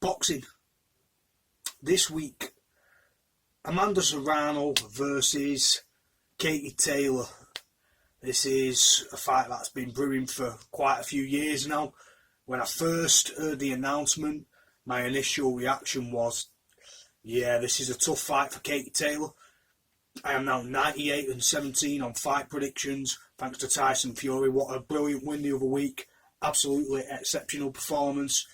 Boxing. This week, Amanda Serrano versus Katie Taylor. This is a fight that's been brewing for quite a few years now. When I first heard the announcement, my initial reaction was, yeah, this is a tough fight for Katie Taylor. I am now 98-17 on fight predictions, thanks to Tyson Fury. What a brilliant win the other week. Absolutely exceptional performance.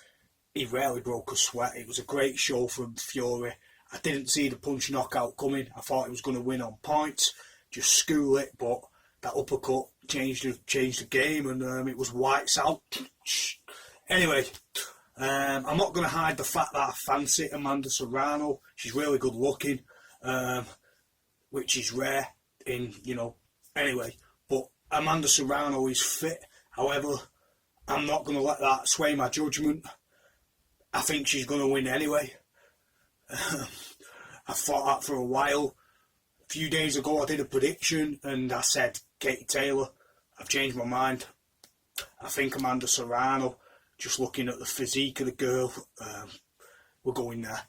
He rarely broke a sweat. It was a great show from Fury. I didn't see the punch knockout coming. I thought he was going to win on points, just school it, but that uppercut changed the game, and it was lights out. Anyway, I'm not going to hide the fact that I fancy Amanda Serrano. She's really good looking, which is rare anyway. But Amanda Serrano is fit. However, I'm not going to let that sway my judgment. I think she's going to win anyway. I thought that for a while. A few days ago I did a prediction and I said Katie Taylor. I've changed my mind. I think Amanda Serrano, just looking at the physique of the girl, we're going there.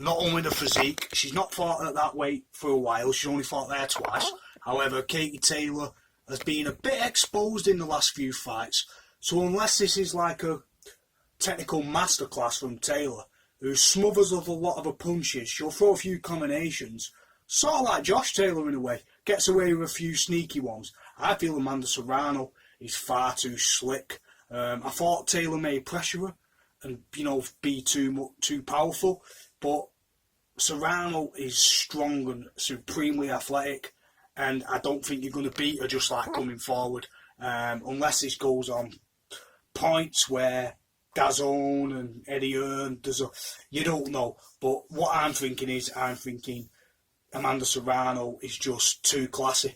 Not only the physique, she's not fought at that weight for a while. She's only fought there twice. However, Katie Taylor has been a bit exposed in the last few fights. So unless this is like a technical masterclass from Taylor, who smothers a lot of her punches, she'll throw a few combinations, sort of like Josh Taylor in a way, gets away with a few sneaky ones. I feel Amanda Serrano is far too slick. I thought Taylor may pressure her and be too powerful, but Serrano is strong and supremely athletic, and I don't think you're going to beat her just like coming forward, unless this goes on points where DAZN and Eddie Hearn, you don't know. But what I'm thinking is, Amanda Serrano is just too classy,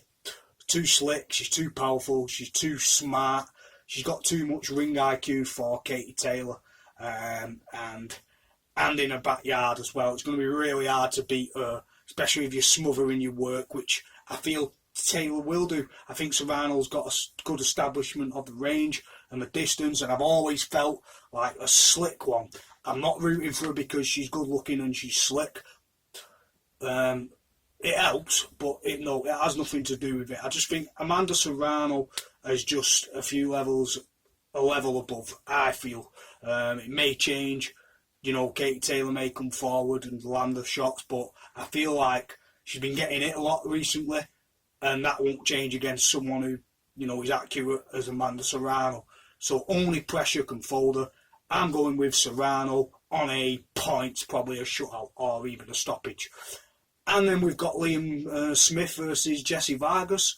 too slick, she's too powerful, she's too smart, she's got too much ring IQ for Katie Taylor, and in her backyard as well. It's going to be really hard to beat her, especially if you're smothering your work, which I feel Taylor will do. I think Serrano's got a good establishment of the range and the distance, and I've always felt like a slick one. I'm not rooting for her because she's good looking and she's slick. It helps, but it has nothing to do with it. I just think Amanda Serrano is just a level above, I feel. It may change, Katie Taylor may come forward and land the shots, but I feel like she's been getting hit a lot recently, and that won't change against someone who, is accurate as Amanda Serrano. So only pressure can fold her. I'm going with Serrano on a point, probably a shutout or even a stoppage. And then we've got Liam Smith versus Jesse Vargas.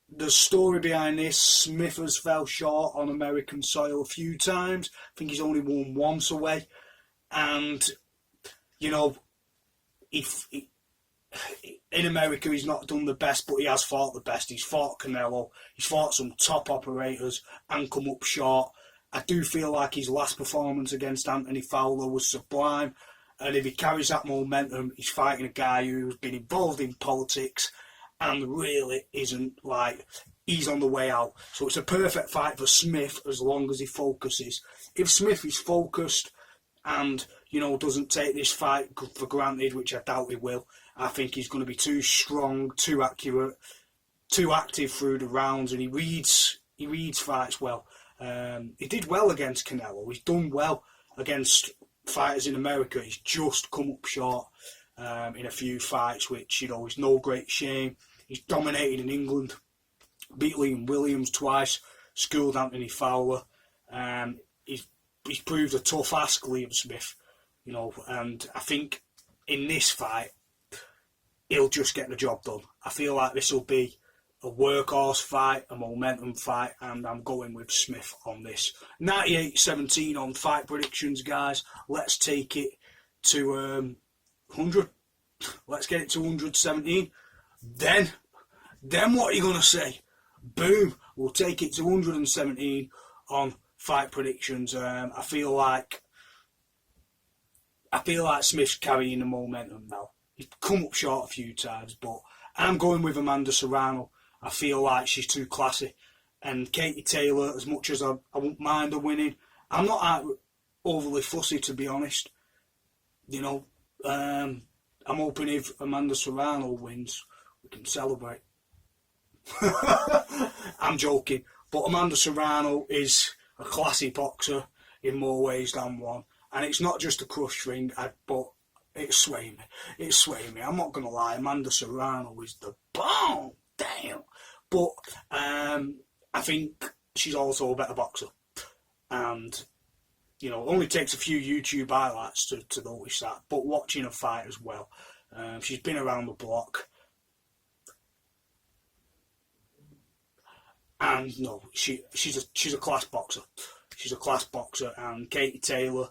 The story behind this, Smith has fell short on American soil a few times. I think he's only won once away. And, in America he's not done the best, but he has fought the best. He's fought Canelo, he's fought some top operators and come up short. I do feel like his last performance against Anthony Fowler was sublime, and if he carries that momentum, he's fighting a guy who's been involved in politics and really isn't he's on the way out. So it's a perfect fight for Smith as long as he focuses. If Smith is focused and doesn't take this fight for granted, which I doubt he will, I think he's going to be too strong, too accurate, too active through the rounds, and he reads fights well. He did well against Canelo. He's done well against fighters in America. He's just come up short in a few fights, which is no great shame. He's dominated in England, beat Liam Williams twice, schooled Anthony Fowler. He's proved a tough ask, Liam Smith, and I think in this fight he'll just get the job done. I feel like this will be a workhorse fight, a momentum fight, and I'm going with Smith on this. 98-17 on fight predictions, guys. Let's take it to 100. Let's get it to 117. Then what are you going to say? Boom. We'll take it to 117 on fight predictions. I feel like Smith's carrying the momentum now. He's come up short a few times, but I'm going with Amanda Serrano. I feel like she's too classy. And Katie Taylor, as much as I won't mind her winning, I'm not overly fussy, to be honest. You know, I'm hoping if Amanda Serrano wins, we can celebrate. I'm joking, but Amanda Serrano is a classy boxer in more ways than one, and it's not just a crush ring, but it's swaying me. It's swaying me. I'm not gonna lie, Amanda Serrano is the bomb. Damn. But I think she's also a better boxer, and you know, it only takes a few YouTube highlights to notice that. But watching her fight as well, she's been around the block. And no, she's a class boxer. She's a class boxer, and Katie Taylor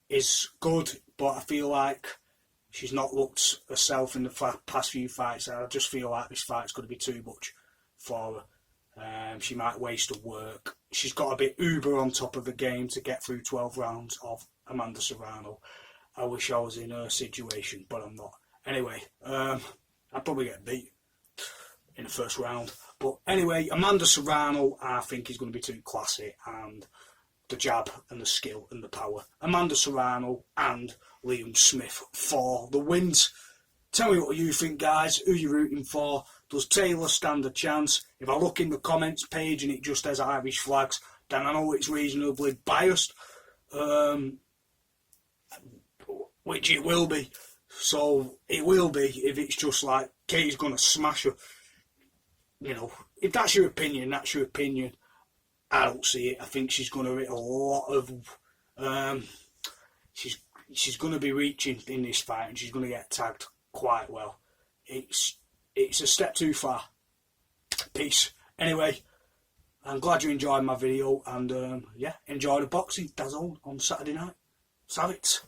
is good, but I feel like she's not looked herself in the past few fights. And I just feel like this fight's going to be too much for her. She might waste her work. She's got a bit uber on top of the game to get through 12 rounds of Amanda Serrano. I wish I was in her situation, but I'm not. Anyway, I'd probably get beat in the first round. But anyway, Amanda Serrano, I think, is going to be too classy, and the jab and the skill and the power. Amanda Serrano and Liam Smith for the wins. Tell me what you think, guys. Who you rooting for? Does Taylor stand a chance? If I look in the comments page and it just says Irish flags, then I know it's reasonably biased, which it will be. So it will be if it's just like Katie's going to smash her. You know, if that's your opinion, that's your opinion. I don't see it. I think she's going to hit a lot of... she's going to be reaching in this fight, and she's going to get tagged quite well. It's a step too far. Peace. Anyway, I'm glad you enjoyed my video, and yeah, enjoy the boxing. That's all on Saturday night. Savits.